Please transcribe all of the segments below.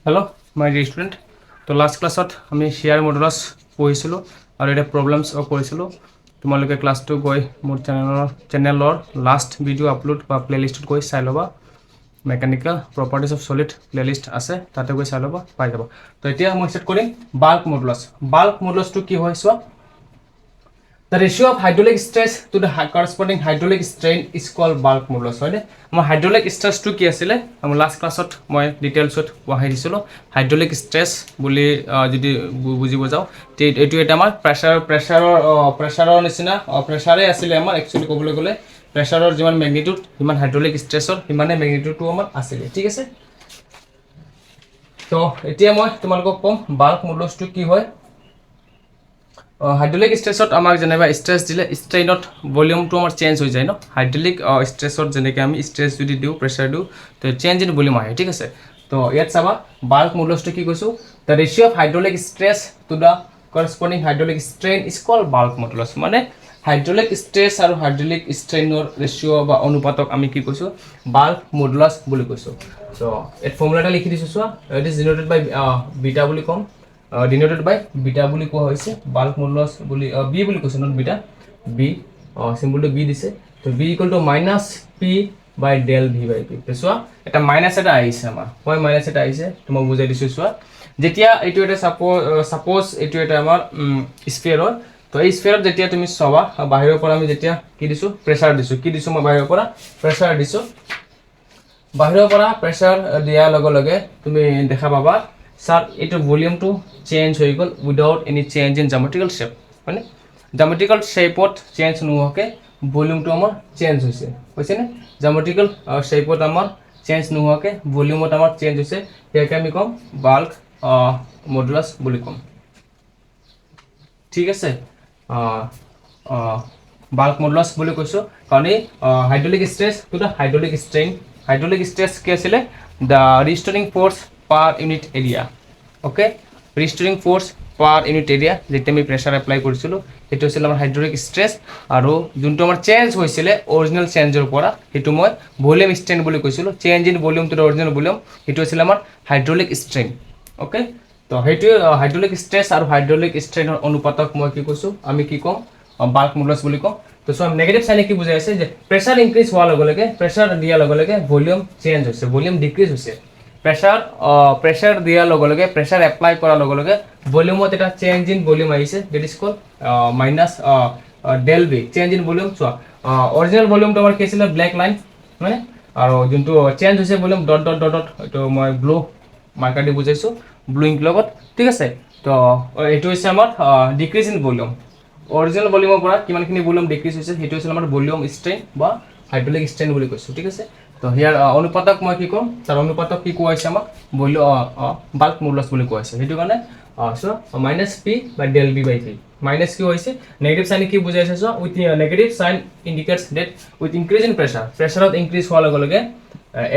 Hello my dear student. तो last क्लासत আমি শেয়াৰ মডুলাছ পঢ়িছিলোঁ আৰু এটা প্ৰব্লেমছ কৰিছিলোঁ। তোমালোকে ক্লাছটো গৈ মোৰ চেনেলৰ লাষ্ট ভিডিঅ' আপলোড বা প্লেলিষ্টত গৈ চাই ল'বা। Mechanical properties of solid playlist আছে, তাতে গৈ চাই ল'বা, পাই যাবা। তো এতিয়া মই ষ্টাৰ্ট কৰিম বাল্ক মডুলাছ। বাল্ক মডুলাছটো কি হয় চোৱা। The ratio of hydraulic stress to the corresponding hydraulic strain is called bulk modulus, right? Our hydraulic stress to কি আছিল আমাৰ লাষ্ট ক্লাছত মই ডিটেইলছত পঢ়াই দিছিলোঁ। হাইড্ৰলিক ষ্ট্ৰেছ বুলি যদি বুজিব যাওঁ এইটো এটা আমাৰ প্ৰেছাৰৰ নিচিনা প্ৰেছাৰে আছিলে আমাৰ। একচুৱেলি ক'বলৈ গ'লে প্ৰেছাৰৰ যিমান মেগনিটিউড সিমান হাইড্ৰলিক ষ্ট্ৰেছৰ সিমানে মেগনিটিউডটো আমাৰ আছিলে, ঠিক আছে। তো এতিয়া মই তোমালোকক ক'ম বাল্ক মডুলাছটো কি হয়। হাইড্ৰলিক ষ্ট্ৰেছত আমাক যেনিবা ষ্ট্ৰেছ দিলে ষ্ট্ৰেইনত ভলিউমটো আমাৰ চেঞ্জ হৈ যায় ন। হাইড্ৰলিক ষ্ট্ৰেছত যেনেকৈ আমি ষ্ট্ৰেছ যদি দিওঁ প্ৰেছাৰ দিওঁ তো চেঞ্জ ইন ভলিউম আহে, ঠিক আছে। তো ইয়াত চাবা বাল্ক মডুলাছটো কি কৈছোঁ। The ratio' of hydraulic stress to the corresponding hydraulic strain is called bulk modulus. মানে হাইড্ৰলিক ষ্ট্ৰেছ আৰু হাইড্ৰলিক ষ্ট্ৰেইনৰ ৰেচিঅ' বা অনুপাতক আমি কি কৈছোঁ বাল্ক মডুলাছ বুলি কৈছোঁ। চ' ইয়াত ফৰ্মুলা এটা লিখি দিছোঁ চোৱা। It is denoted by beta বুলি ক'ম, ডিনোটেড বাই বিটা বুলি কোৱা হৈছে। বাল্ক মডুলাছ বুলি বি বুলি কৈছে, নট বিটা, বি চিম্বলটো বি দিছে। তো B equal to minus P by del V by P. চোৱা এটা মাইনাছ এটা আহিছে আমাৰ, হয় মাইনাছ এটা আহিছে, তোমাক বুজাই দিছোঁ চোৱা। যেতিয়া এইটো এটা ছাপ'জ এইটো এটা আমাৰ স্ফিয়াৰ হয়। তো এই স্ফিয়াৰত যেতিয়া তুমি চাবা বাহিৰৰ পৰা আমি যেতিয়া কি দিছোঁ প্ৰেছাৰ দিছোঁ, কি দিছোঁ মই বাহিৰৰ পৰা প্ৰেছাৰ দিছোঁ। বাহিৰৰ পৰা প্ৰেছাৰ দিয়াৰ লগে লগে তুমি দেখা পাবা স্যাৰ এইটো ভলিউমটো চেঞ্জ হৈ গ'ল without any change in geometrical shape, হয়নে। জামেট্ৰিকেল শ্বেপত চেঞ্জ নোহোৱাকৈ ভলিউমটো আমাৰ চেঞ্জ হৈছেনে। জামেট্ৰিকেল শ্বেপত আমাৰ চেঞ্জ নোহোৱাকৈ ভলিউমত আমাৰ চেঞ্জ হৈছে, ইয়াকে আমি ক'ম বাল্ক মডুলাছ বুলি ক'ম, ঠিক আছে। বাল্ক মডুলাছ বুলি কৈছোঁ কাৰণ এই hydraulic stress to the hydraulic strain. Hydraulic stress কি আছিলে the restoring force per unit area, okay. Restoring force per unit area যেতিয়া আমি প্ৰেছাৰ এপ্লাই কৰিছিলোঁ সেইটো হৈছিলে আমাৰ হাইড্ৰলিক ষ্ট্ৰেছ। আৰু যোনটো আমাৰ চেঞ্জ হৈছিলে অৰিজিনেল চেঞ্জৰ পৰা সেইটো মই ভলিউম ষ্ট্ৰেইন বুলি কৈছিলোঁ। Change in volume to the original volume সেইটো হৈছিলে আমাৰ হাইড্ৰলিক ষ্ট্ৰেইন, অ'কে। তো সেইটোৱে হাইড্ৰলিক ষ্ট্ৰেছ আৰু হাইড্ৰলিক ষ্ট্ৰেইনৰ অনুপাতক মই কি কৈছোঁ আমি কি ক'ম বাল্ক মডুলাছ বুলি ক'ম। তো চোৱা নেগেটিভ চাইনে কি বুজাই আছে যে প্ৰেছাৰ ইনক্ৰিজ হোৱাৰ লগে লগে প্ৰেছাৰ দিয়াৰ লগে লগে ভলিউম চেঞ্জ হৈছে, ভলিউম ডিক্ৰিজ হৈছে। প্ৰেছাৰ দিয়াৰ লগে লগে প্ৰেছাৰ এপ্লাই কৰাৰ লগে লগে ভলিউমত এটা চেঞ্জ ইন ভলিউম আহিছে, that is called minus del V, change in volume. চোৱা অৰিজিনেল ভলিউমটো আমাৰ কি আছিলে ব্লেক লাইন, মানে আৰু যোনটো চেঞ্জ হৈছে volume dot dot dot dot এইটো মই ব্লু মাৰ্কাৰ দি বুজাইছোঁ ব্লু ইংক লগত, ঠিক আছে। তো এইটো হৈছে আমাৰ ডিক্ৰিজ ইন ভলিউম। অৰিজিনেল ভলিউমৰ পৰা কিমানখিনি ভলিউম ডিক্ৰিজ হৈছে সেইটো হৈছিল আমাৰ ভলিউম ষ্ট্ৰেইন বা হাইড্ৰলিক ষ্ট্ৰেইন বুলি কৈছোঁ, ঠিক আছে। তো ইয়াৰ অনুপাতক মই কি ক'ম, তাৰ অনুপাতক কি কোৱা হৈছে আমাক বাল্ক মডুলাছ বুলি কোৱা হৈছে। সেইটো কাৰণে চোৱা minus P by del V by P. Minus কি হৈছে নেগেটিভ চাইন কি বুজাইছে চোৱা, with negative sign indicates that with increase in pressure, প্ৰেছাৰত ইনক্ৰিজ হোৱাৰ লগে লগে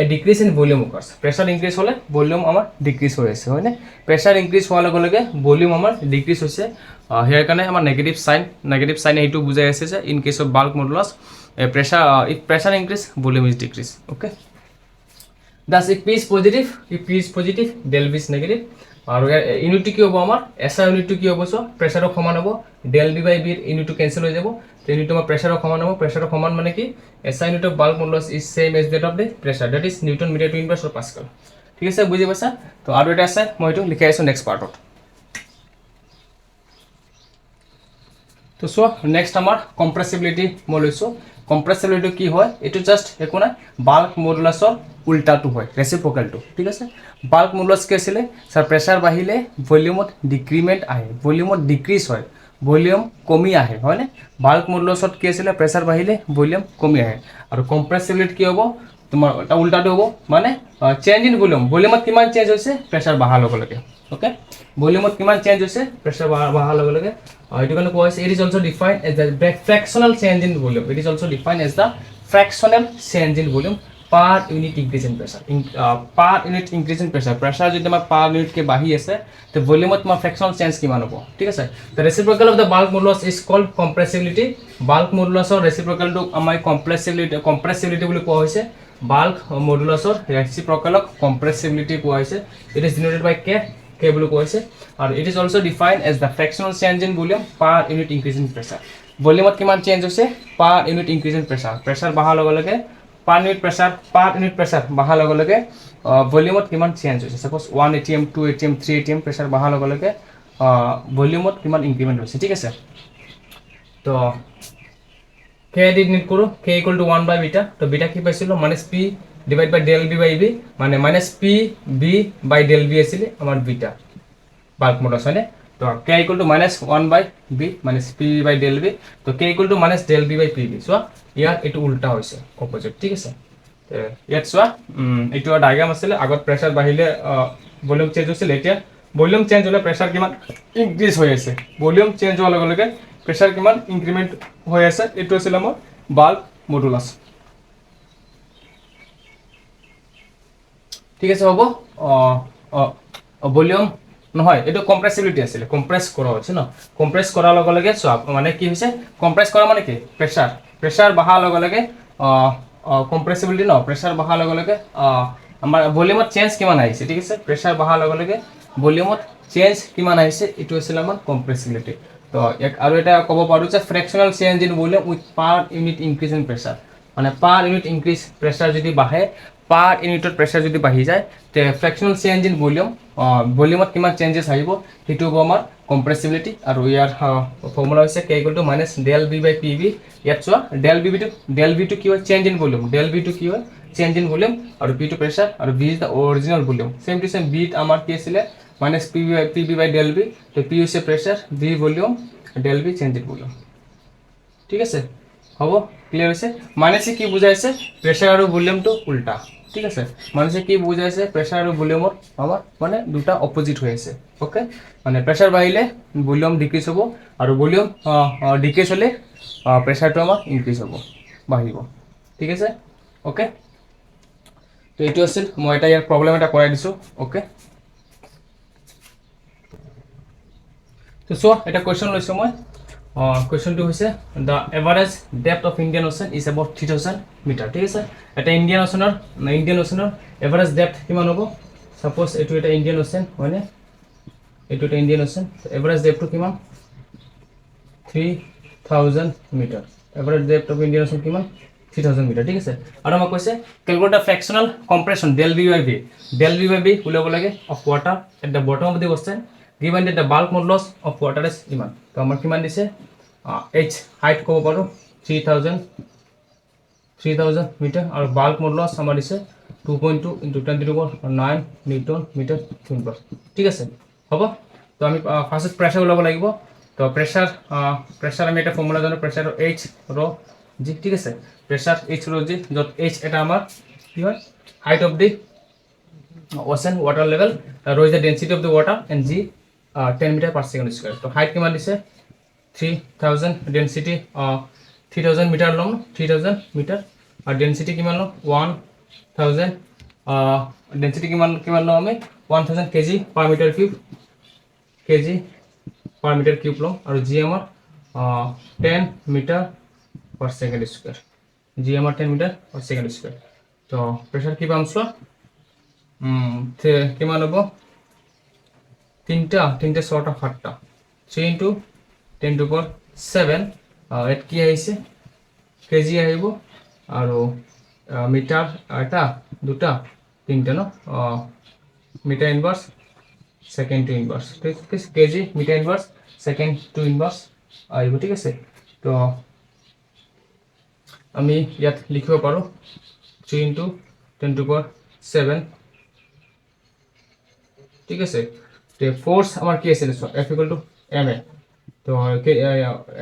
a decrease in volume occurs. Pressure increase হ'লে ভলিউম আমাৰ ডিক্ৰিজ হৈ আছে, হয়নে। প্ৰেছাৰ ইনক্ৰিজ হোৱাৰ লগে লগে ভলিউম আমাৰ ডিক্ৰিজ হৈছে, ইয়াৰ কাৰণে আমাৰ নেগেটিভ চাইনে এইটো বুজাই আছে যে in case of bulk modulus if pressure increase volume is decrease, okay. Thus if P is positive del V is negative আৰু ইউনিটটো কি হ'ব আমাৰ এসআই ইউনিটটো কি হ'ব চোৱা প্ৰেছাৰৰ সমান হ'ব, ডেল বি বাই বিৰ ইউনিটটো কেনসেল হৈ যাব। তো ইউনিটটো আমাৰ প্ৰেছাৰৰ সমান হ'ব, প্ৰেছাৰৰ সমান মানে কি SI unit of bulk modulus is same as that of the pressure, that is newton metre to inverse of pascal, ঠিক আছে, বুজি পাইছা। তো আৰু এটা আছে মই এইটো লিখাই আছোঁ নেক্সট পাৰ্টত। তো চোৱা নেক্সট আমাৰ কম্প্ৰেছিবিলিটি মই লৈছোঁ। কম্প্ৰেছিবিলিটি কি হয় এইটো জাষ্ট একো নাই বাল্ক মডুলাছৰ উল্টাটো হয়, ৰেচিপ্ৰকেলটো, ঠিক আছে। বাল্ক মডুলাছ কি আছিলে ছাৰ প্ৰেছাৰ বাঢ়িলে ভলিউমত ডিক্ৰিমেণ্ট আহে, ভলিউমত ডিক্ৰিজ হয়, ভলিউম কমি আহে, হয়নে। বাল্ক মডুলাছত কি আছিলে প্ৰেছাৰ বাঢ়িলে ভলিউম কমি আহে। আৰু কম্প্ৰেছিবিলিটি কি হ'ব তোমাৰ এটা উল্টাটো হ'ব, মানে চেঞ্জ ইন ভলিউম, ভলিউমত কিমান চেঞ্জ হৈছে প্ৰেছাৰ বঢ়াৰ লগে লগে, অ'কে। ভলিউমত কিমান চেঞ্জ হৈছে প্ৰেছাৰ বঢ়াৰ লগে লগে এইটো কাৰণে কোৱা হৈছে it is also' defined as the fractional change in volume, it is also' defined as the fractional change in volume per unit increase in pressure. Per unit increase in pressure, pressure যদি আমাৰ পাৰ ইউনিটকৈ বাঢ়ি আছে তো ভলিউমত তোমাৰ ফ্ৰেকশ্যনেল change কিমান হ'ব, ঠিক আছে। The reciprocal of the bulk modulus is called compressibility. Bulk মডুলাছৰ ৰেচিপ্ৰকেলটোক আমাৰ কম্প্ৰেছিবিলিটি বুলি কোৱা হৈছে। বাল্ক মডুলাছৰ ৰেচিপ্ৰকেলক কম্প্ৰেছিবিলিটি কোৱা হৈছে it is denoted by K বুলি কোৱা হৈছে আৰু it is also defined as the fractional change in volume per unit increase in pressure ভলিউমত কিমান চেঞ্জ হৈছে per unit increase in pressure বঢ়াৰ লগে লগে পাৰ ইউনিট প্ৰেছাৰ বঢ়াৰ লগে লগে ভলিউমত কিমান চেঞ্জ হৈছে suppose 1 atm 2 atm 3 atm pressure বঢ়াৰ লগে লগে ভলিউমত কিমান ইনক্ৰিমেন্ট হৈছে ঠিক আছে তো k ডিগ্নিট কৰো k = 1 by beta তো beta কি পাইছিলো - p divided by del b by b মানে - p b by del b আছিল আমাৰ beta বাল্ক মডুলাছ হয়নে তো k = -1 by b - p by del b তো k = -del b by pb so ইয়াৰ এটো উল্টা হৈছে অপোজিট ঠিক আছে ইয়াত চোৱা এটো ডায়াগ্ৰাম আছিল আগত প্ৰেছাৰ বাঢ়িলে ভলিউম চেঞ্জ হৈছিল এতিয়া ভলিউম চেঞ্জ হলে প্ৰেছাৰ কিমান ইনক্ৰিজ হৈ আছে ভলিউম চেঞ্জ হোৱাৰ লগে লগে প্ৰেছাৰ কিমান ইনক্ৰিমেন্ট হৈ আছে এটো আছিল আমাৰ বাল্ক মডুলাছ ঠিক আছে হ'ব ভলিউম নহয় এটো কম্প্ৰেছিবিলিটি আছিল কম্প্ৰেছ কৰা হৈছে ন কম্প্ৰেছ কৰাৰ লগে লগে চোৱা মানে কি হৈছে কম্প্ৰেছ কৰা মানে কি প্ৰেছাৰ বঢ়াৰ লগে লগে কম্প্ৰেছিবিলিটি ন প্ৰেছাৰ বঢ়াৰ লগে লগে আমাৰ ভলিউমত চেঞ্জ কিমান আহিছে ঠিক আছে প্ৰেছাৰ বঢ়াৰ লগে লগে ভলিউমত চেঞ্জ কিমান আহিছে এটো আছিল আমাৰ কম্প্ৰেছিবিলিটি তো এক আৰু এটা ক'ব পাৰো যে fractional change in volume with per unit increase in pressure মানে পাৰ ইউনিট ইনক্ৰিজ প্ৰেছাৰ যদি বাঢ়ে পাৰ ইউনিটৰ প্ৰেছাৰ যদি বাঢ়ি যায় তে ফ্ৰেকচনেল চেঞ্জ ইন ভলিউম ভলিউমত কিমান চেঞ্জেছ আহিব হেতু হ'ব আমাৰ কম্প্ৰেছিবিলিটি আৰু ইয়াৰ ফৰ্মুলা হৈছে k - del b by pb ইয়াত চোৱা del b টো কি হয় change in volume del b টো কি হয় চেঞ্জ ইন ভলিউম আৰু p টো প্ৰেছাৰ আৰু b is the original volume same to same b আমাৰ কি আছিল -pb by del b তো p হৈছে pressure b volume del b change in volume ঠিক আছে হ'ব ক্লিয়াৰ হৈছে মাইনাসে কি বুজাইছে প্ৰেছাৰ আৰু ভলিউমটো উল্টা ঠিক আছে মাইনাসে কি বুজাইছে প্ৰেছাৰ আৰু ভলিউমৰ আমাৰ মানে দুটা অপোজিট হৈ আছে ওকে মানে প্ৰেছাৰ বাঢ়িলে ভলিউম ডিক্ৰিজ হ'ব আৰু ভলিউম ডিক্ৰিজ হ'লে প্ৰেছাৰটো আমাৰ ইনক্ৰিজ হ'ব বাঢ়িব ঠিক আছে ওকে তো এইটো আছিল মই এটা ইয়াৰ প্ৰবলেম এটা কৰাই দিছো ওকে তো সো এটা কোৱেশ্চন লৈছো মই question to hoise the average depth of Indian Ocean is about 3000 meter ঠিক আছে এটা ইন্ডিয়ান ওশনৰ average depth কিমান হ'ব suppose এটো এটা ইন্ডিয়ান ওশন হয়নে এটো এটা ইন্ডিয়ান ওশন average depth টো কিমান 3000 meter average depth of Indian Ocean কিমান 3000 meter ঠিক আছে আৰু মই কৈছে calculate the fractional compression del v by b উলাব লাগে of water at the bottom of the ocean given that the bulk modulus of water is ইমান তো আমাৰ কিমান দিছে h height কব পাৰো 3000 মিটাৰ আৰু bulk modulus আমাৰ দিছে 2.2 into 10 to the power 9 newton metre cube ঠিক আছে হ'ব তো আমি ফাৰ্স্ট প্ৰেছাৰ উলাব লাগিব তো প্ৰেছাৰ আমি এটা ফৰ্মুলা জানো প্ৰেছাৰ h rho g ঠিক আছে প্ৰেছাৰ h rho g যত h এটা আমাৰ কি হয় height of the ocean water level rho is the density of the water and g 10 meter per second square তো height কিমান দিছে 3000 density 3000 meter লম 3000 meter আর density কিমান লম 1000 density কিমান লম আমি 1000 kg per meter cube লম আর g আমার 10 meter per second square g আমার 10 meter per second square তো প্রেসার কি পাম সো কিমান হ'ব তিনটা ছটা সাতটা 3 into 10 to the power 7 at কি আহিছে কেজি আহিব আৰু মিটাৰ এটা দুটা তিনটা ন মিটাৰ ইনভাৰ্স সেকেন্ড টু ইনভাৰ্স ঠিক আছে কেজি মিটাৰ ইনভাৰ্স সেকেন্ড টু ইনভাৰ্স আহিব ঠিক আছে তো আমি ইয়াত লিখিব পাৰো 3 into 10 to the power 7 ঠিক আছে তে ফোর্স আমার কি আছে F = ma তো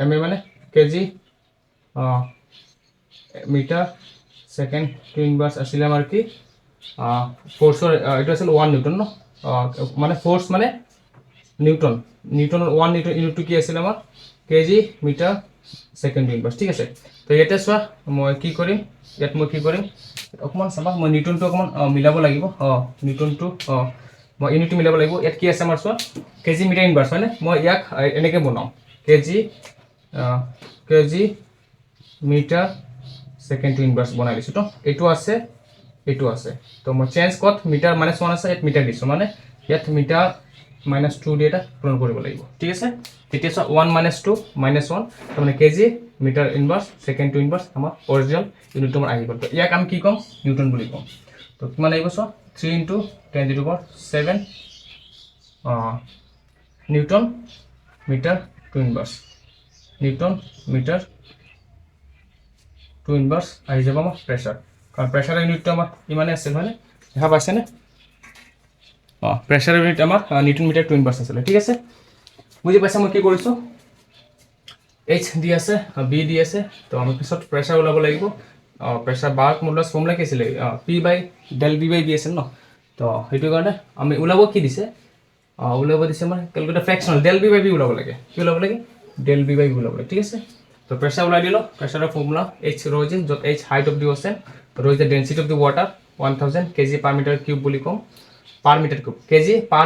ma মানে kg metre second to inverse আসলে আমার কি ফোৰ্সৰ এটা আছিল 1 নিউটন ন মানে ফোৰ্স মানে নিউটনৰ 1 নিউটন ইনটু কি আছিল আমাৰ কেজি মিটাৰ সেকেন্ড টু ইনভাৰ্স ঠিক আছে তো এটা চোৱা মই কি কৰিম অকমান চাবা মই নিউটনটো অকমান মিলাব লাগিব নিউটনটো মই ইউনিটটো মিলাব লাগিব ইয়াত কি আছে আমাৰ চোৱা কেজি মিটাৰ ইনভাৰ্স হয়নে মই ইয়াক এনেকে বনাও kg metre second to inverse বনাই দিছো তো এটো আছে এইটো আছে তো মই চেঞ্জ কত মিটাৰ -1 আছে ইয়াত মিটাৰ দিছো মানে ইয়াত মিটাৰ -2 দি এটা পূৰণ কৰিব লাগিব ঠিক আছে তেতিয়া 1 - 2 -1 মানে কেজি মিটাৰ ইনভাৰ্স সেকেন্ড টু ইনভাৰ্স আমাৰ অৰিজিনাল ইউনিট আমাৰ আহি গ'ল তো ইয়াক আমি কি কম নিউটন বুলি কম তো কিমান আহিব 3 × 10⁷ newton metre two inverse newton metre two inverse আহি যাব আমাৰ প্ৰেসাৰ কাৰণ প্ৰেসাৰৰ ইউনিটটো আমাৰ ইমানে আছে মানে দেখা পাইছে নে প্ৰেসাৰৰ ইউনিট আমাৰ নিউটন মিটাৰ টু ইনভাৰ্স আছে ঠিক আছে বুজি পাইছা মই কি কৰিছো H দি আছে B দি আছে তো আমি পিছত প্ৰেসাৰ ওলাব লাগিব প্ৰেসাৰ বাৰ্ক মডুলাছ ফৰ্মুলা কি আছিল P/del V/B আছে ন তো হেতু কাৰণে আমি ওলাব কি দিছে ওলাব দিছে আমাৰ ক্যালকুলেট ফ্ৰেকশনাল del V/B ওলাব লাগে কি ওলাব লাগে del V/B ওলাব লাগে ঠিক আছে তো প্ৰেসাৰ ওলাই দিলো প্ৰেসাৰৰ ফৰ্মুলা H rho is যত H height of the ocean rho is the density of the water 1000 kg/m³ বুলি কম per meter cube kg per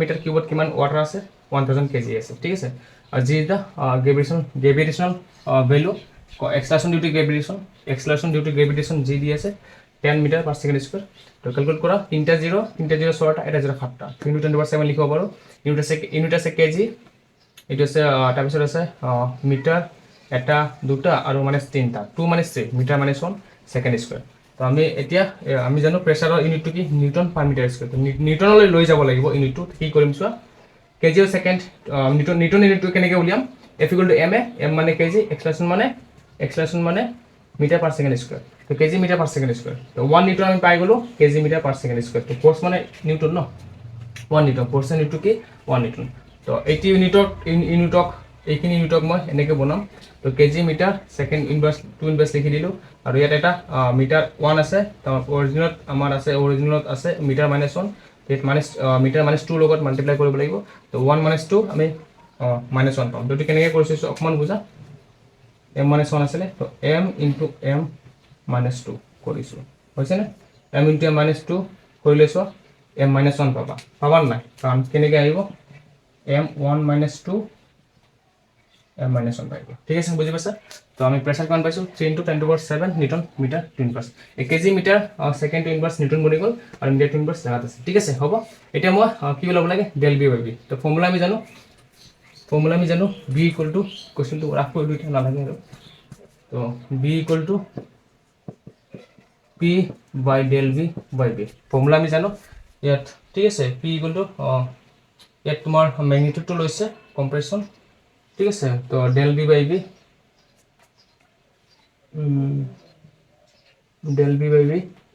meter cube কিমান ওয়াটার আছে 1000 kg আছে ঠিক আছে আর G is the gravitational value acceleration due to gravitation G দি আছে 10 মিটার পার সেকেন্ড স্কয়ার তো ক্যালকুলেট করা তিনটা জিরো 16টা এটা 0.5টা 10⁻7 লিখব পারো ইউনিট আছে কেজি এটা আছে তাৰপিছত আছে মিটাৰ এটা দুটা আৰু মানে তিনটা 2 মানে 3 মিটাৰ মানে 1 সেকেন্ড স্কয়াৰ তো আমি এতিয়া আমি জানো প্ৰেসাৰৰ ইউনিটটো কি নিউটন পাৰ মিটাৰ স্কয়াৰ তো নিউটনলৈ লৈ যাব লাগিব ইউনিটটো কি কৰিম চোৱা কেজি আৰু সেকেন্ড নিউটন ইউনিটটো কেনেকৈ উলিয়াম F = ma m মানে কেজি acceleration মানে মিটার পার সেকেন্ড স্কয়ার তো kg metre per second square তো 1 নিউটন আমি পাই গলো kg metre per second square তো ফোর্স মানে newton N 1 newton force into কি 1 নিউটন তো 80 ইউনিটক এইখিনি ইউনিটক মই এনেকৈ বনাম তো কেজি মিটাৰ সেকেন্ড ইনভাৰ্স টু ইনভাৰ্স লিখি দিলো আৰু ইয়াত এটা মিটাৰ 1 আছে তো অৰিজিনেলত আছে মিটাৰ -1 ইয়াত মিটাৰ -2 লগত মাল্টিপ্লাই কৰিব লাগিব তো 1 - 2 আমি -1 পাম তো কেনেকৈ কৰিছো অকমান বুজা m - 1 আছে তো m * m - 2 কৰিছো হৈছে নে m * m - 2 কৰিলে m - 1 পাবা নাই কাৰণ কেনেকৈ আহিব m 1 - 2 m - 1 পাইব ঠিক আছে বুজি পাইছা তো আমি প্ৰেসাৰ কিমান পাইছো 3 × 10⁷ নিউটন মিটাৰ টু ইনভাৰ্স এই KG metre second two inverse newton বনি গল আৰু মিটাৰ টু ইনভার্স জাগাত আছে ঠিক আছে হ'ব এতিয়া মই কি ওলাব লাগে del V/B তো ফৰ্মুলা আমি জানো B = কোশ্চেনটো ৰাখ কৰি দুইটা নালাগে আৰু তো B = P/del V/B ফৰ্মুলা আমি জানো ইয়াত ঠিক আছে P = ইয়াত তোমাৰ ম্যাগনিটিউডটো লৈছে কম্প্ৰেছন ঠিক আছে তো del V/B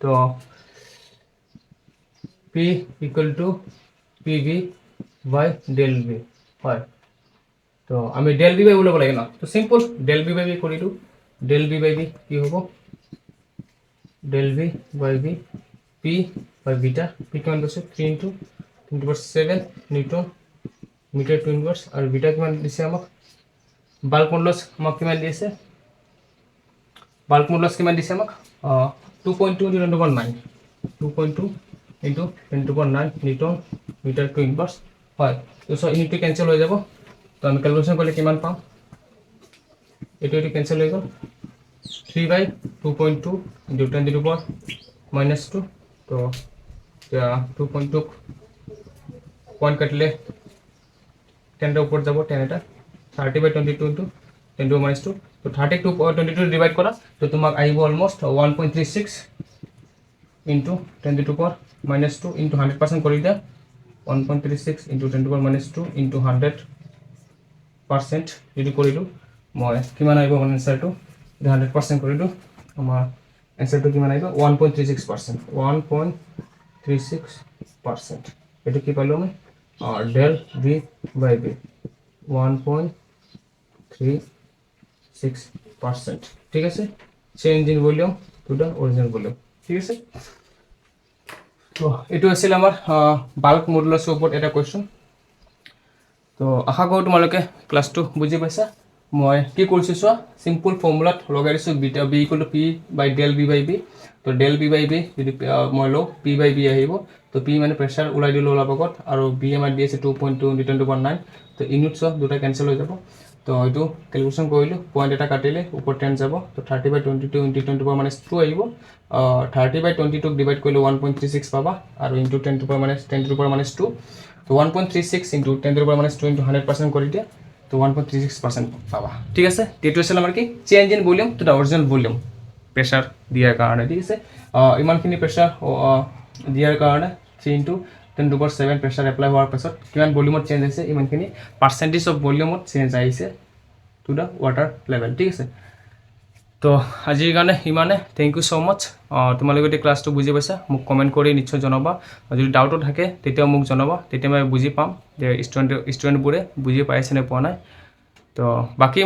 তো P = PV/del V হয় তো আমি del V/B ওলাব লাগে না তো সিম্পল del V/B কৰি দিও del V/B কি হ'ব del V/B P/β P কিমান দিছে 3 × 10⁷ নিউটন মিটার টু ইনভার্স আর বিটা কিমান দিছে আমাক বাল্ক মডুলাস আমাক কিমান দিছে আমাক 2.2 × 10⁹ 2.2 × 10⁹ নিউটন মিটার টু ইনভার্স হয় তো ইউনিটটো ক্যান্সেল হৈ যাব তো আমি ক্যালকুলেশন করলে কিমান পাম এটো ক্যান্সেল হৈ গল 3/2.2 × 10⁻⁻2 তো 2.2 পয়েন্ট কাটলে 10 টা উপর যাব 10 এটা 30/22 × 10⁻2 তো 30/22 ডিভাইড করা তো তোমাক আইব অলমোস্ট 1.36 × 10⁻2 × 100% কৰি দিয়া 1.36 × 10⁻2 × 100% যদি কৰিলো মই কিমান আইব মানে আনসাৰটো 100% কৰিলো আমাৰ আনসারটো কিমান আইব 1.36% 1.36% এটো কি পালো আমি del V/B 1.36% ঠিক আছে change in volume to da original volume ঠিক আছে তো এটো আছিল আমাৰ বাল্ক মডুলাছৰ ওপৰত এটা কোৱেশ্চন তো আশা কৰো তোমালোকে ক্লাসটো বুজি পাইছা মই কি কৰিছো সো সিম্পল ফৰ্মুলাত লগাই দিছো বিটা b = p/del V/B তো del V/B যদি মই লো p/b আহিব তো p মানে প্ৰেসাৰ উলাই দিলো অলপ আগত আৰু b আমাৰ দি আছে 2.2 × 10⁻9 তো ইউনিটছ দুটা ক্যান্সেল হৈ যাব তো এইটো ক্যালকুলেশন কৰিলোঁ পইণ্ট এটা কাটিলে ওপৰত 10 যাব তো 30/22 ইনটু 10 টু পাৱাৰ মাইনাছ 2 আহিব 30/22 ডিভাইড কৰিলে 1.36 পাবা আৰু ইনটু 10 টু পাৱাৰ মাইনাছ 2 তো 1.36 into 10 to power minus 2 into 100% কৰি দিয়া তো 1.36% পাবা ঠিক আছে এইটো আছিল আমাৰ কি change in volume to the original volume pressure দিয়াৰ কাৰণে ঠিক আছে ইমানখিনি প্ৰেছাৰ দিয়াৰ কাৰণে 3 into 10 to power 7 pressure apply হোৱাৰ পাছত কিমান ভলিউমত চেঞ্জ হৈছে ইমানখিনি পাৰ্চেন্টেজ অফ ভলিউমত চেঞ্জ আহিছে টু দা ৱাটাৰ লেভেল ঠিক আছে তো আজিৰ কাৰণে ইমানে থ্যাংক ইউ সো মাচ তোমালোকে এই ক্লাছটো বুজি পাইছা মোক কমেন্ট কৰি নিশ্চয় জনাবা যদি ডাউট থাকে তেতিয়া মোক জনাবা তেতিয়া মই বুজি পাম যে ষ্টুডেণ্টবোৰে বুজি পাইছে নে পোৱা নাই তো বাকি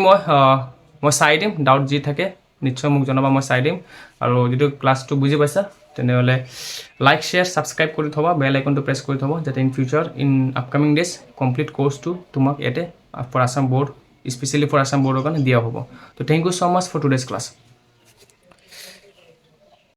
মই চাই দিম ডাউট যি থাকে নিশ্চয় মোক জনাবা মই চাই দিম আৰু যদি ক্লাছটো বুজি পাইছা তেনেহলে লাইক শেয়াৰ সাবস্ক্ৰাইব কৰি থবা বেল আইকনটো প্ৰেছ কৰি থবা যাতে in future in upcoming days complete কোৰ্সটো তোমাক এতে for Assam board specially for Assam বোৰ্ডৰ কাৰণে দিয়া হ'ব তো thank you so much for today's class